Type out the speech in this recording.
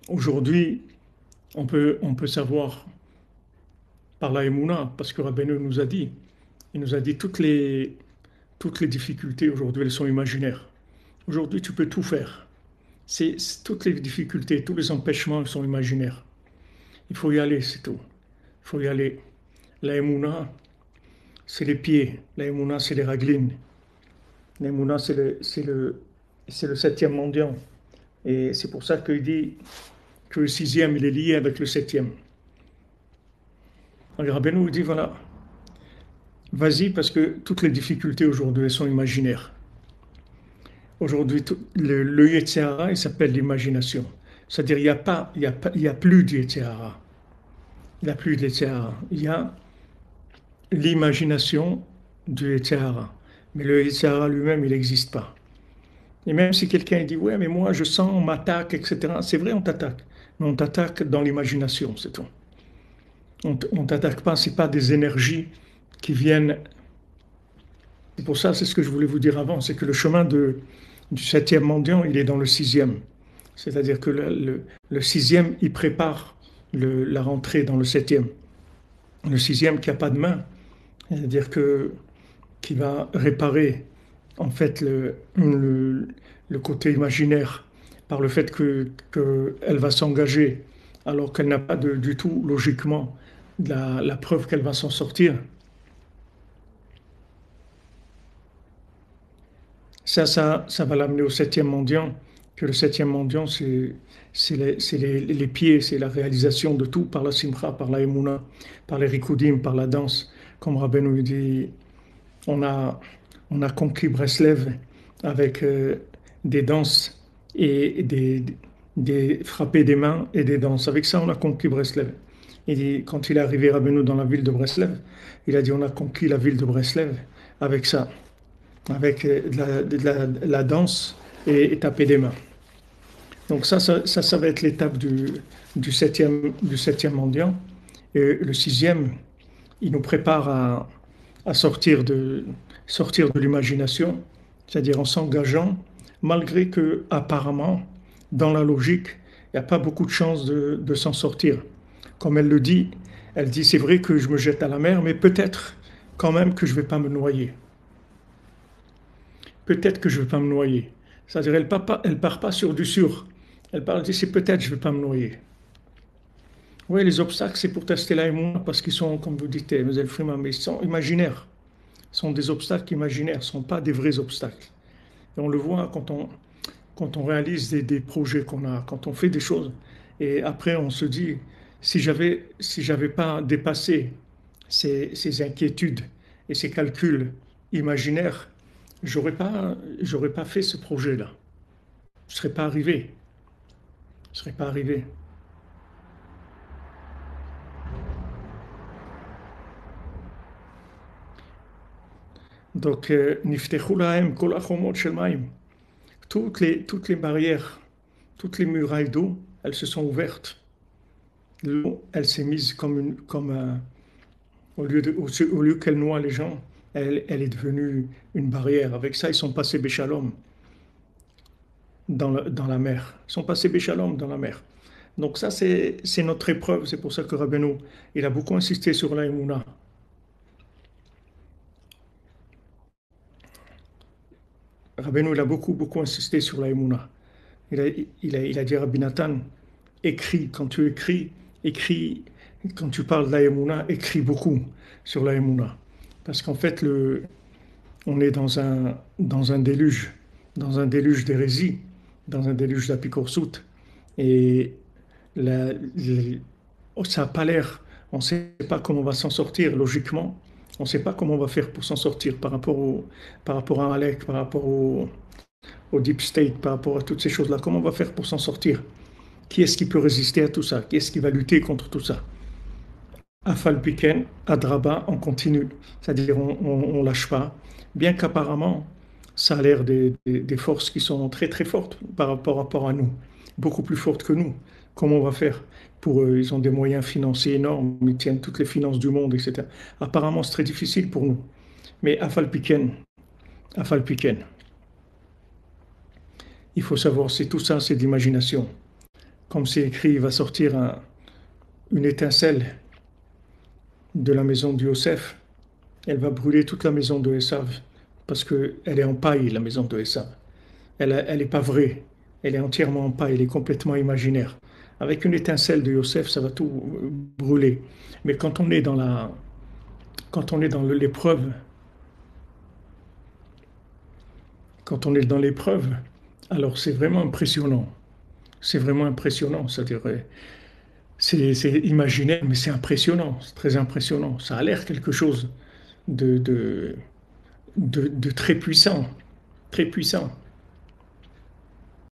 Aujourd'hui, on peut savoir par la Emouna, parce que Rabbeinu nous a dit, il nous a dit toutes les difficultés aujourd'hui, elles sont imaginaires. Aujourd'hui, tu peux tout faire. Toutes les difficultés, tous les empêchements, ils sont imaginaires. Il faut y aller, c'est tout. Il faut y aller. La Emouna, c'est les pieds. La Emouna, c'est les raglines. La Emouna, c'est le septième mendiant. Et c'est pour ça qu'il dit que le sixième, il est lié avec le septième. Alors Rabbeinu dit, voilà, vas-y parce que toutes les difficultés aujourd'hui, elles sont imaginaires. Aujourd'hui, le Yetzer Hara, il s'appelle l'imagination. C'est-à-dire, il n'y a pas, il y a pas, il y a plus de Yetzer Hara. Il n'y a plus de Yetzer Hara. Il y a l'imagination du Yetzer Hara. Mais le Yetzer Hara lui-même, il n'existe pas. Et même si quelqu'un dit, ouais, mais moi, je sens, on m'attaque, etc. C'est vrai, on t'attaque. Mais on t'attaque dans l'imagination, c'est tout. On t'attaque pas, c'est pas des énergies qui viennent. C'est pour ça, c'est ce que je voulais vous dire avant, c'est que le chemin du septième mendiant, il est dans le sixième. C'est-à-dire que le sixième, il prépare la rentrée dans le septième. Le sixième qui n'a pas de main, c'est-à-dire qui va réparer en fait le côté imaginaire par le fait qu'elle va s'engager alors qu'elle n'a pas du tout logiquement la preuve qu'elle va s'en sortir. Ça va l'amener au septième mendiant, que le septième mendiant, c'est les pieds, c'est la réalisation de tout par la simcha, par la emuna, par les rikudim, par la danse. Comme Rabbeinu dit, on a, on a conquis Breslev avec des danses et des frappés des mains et des danses. Avec ça, on a conquis Breslev. Et quand il est arrivé Rabbeinu dans la ville de Breslev, il a dit, on a conquis la ville de Breslev avec ça, avec la danse et taper des mains. Donc ça va être l'étape du septième mendiant. Et le sixième, il nous prépare à sortir de l'imagination, c'est-à-dire en s'engageant, malgré que apparemment, dans la logique, il n'y a pas beaucoup de chances de s'en sortir. Comme elle dit, c'est vrai que je me jette à la mer, mais peut-être quand même que je ne vais pas me noyer. Peut-être que je ne vais pas me noyer. C'est-à-dire, elle part pas sur du sûr. Elle parle, dit, c'est peut-être je ne vais pas me noyer. Oui, les obstacles, c'est pour tester là et moi, parce qu'ils sont, comme vous dites, Mlle Freeman, mais ils sont imaginaires. Ce sont des obstacles imaginaires, ce ne sont pas des vrais obstacles. Et on le voit quand on réalise des projets qu'on a, quand on fait des choses. Et après, on se dit, si j'avais pas dépassé ces inquiétudes et ces calculs imaginaires, j'aurais pas fait ce projet-là. Je ne serais pas arrivé. Je ne serais pas arrivé. Donc, niftechu lahem kol hachomot shel mayim. Toutes les barrières, toutes les murailles d'eau, elles se sont ouvertes. L'eau, elle s'est mise au lieu qu'elle noie les gens, elle est devenue une barrière. Avec ça, ils sont passés béchalom dans la mer. Ils sont passés béchalom dans la mer. Donc ça, c'est notre épreuve. C'est pour ça que Rabbeinu, il a beaucoup insisté sur la Emouna. Rabbeinu, il a beaucoup, beaucoup insisté sur la Emouna. Il a dit à Rabbi Nathan, écris, quand tu écris, quand tu parles de la Emouna, écris beaucoup sur la Emouna. Parce qu'en fait, on est dans un déluge d'hérésie, dans un déluge d'apicorsout. Et ça n'a pas l'air, on ne sait pas comment on va s'en sortir logiquement. On ne sait pas comment on va faire pour s'en sortir par rapport à Alec, par rapport au Deep State, par rapport à toutes ces choses-là. Comment on va faire pour s'en sortir? Qui est-ce qui peut résister à tout ça? Qui est-ce qui va lutter contre tout ça? À Falpiken, à Draba, on continue. C'est-à-dire, on ne lâche pas. Bien qu'apparemment, ça a l'air des forces qui sont très très fortes par rapport à nous. Beaucoup plus fortes que nous. Comment on va faire pour eux? Ils ont des moyens financiers énormes. Ils tiennent toutes les finances du monde, etc. Apparemment, c'est très difficile pour nous. Mais à Falpiken, il faut savoir, c'est tout ça, c'est d'imagination. comme c'est écrit, il va sortir une étincelle de la maison de Yosef. Elle va brûler toute la maison de Esav, parce qu'elle est en paille, la maison de Esav. Elle n'est pas vraie, elle est entièrement en paille, elle est complètement imaginaire. Avec une étincelle de Yosef, ça va tout brûler. Mais quand on est dans l'épreuve, quand on est dans l'épreuve, alors c'est vraiment impressionnant. C'est vraiment impressionnant. C'est-à-dire, c'est imaginaire, mais c'est impressionnant. C'est très impressionnant. Ça a l'air quelque chose de, de, de très puissant. Très puissant.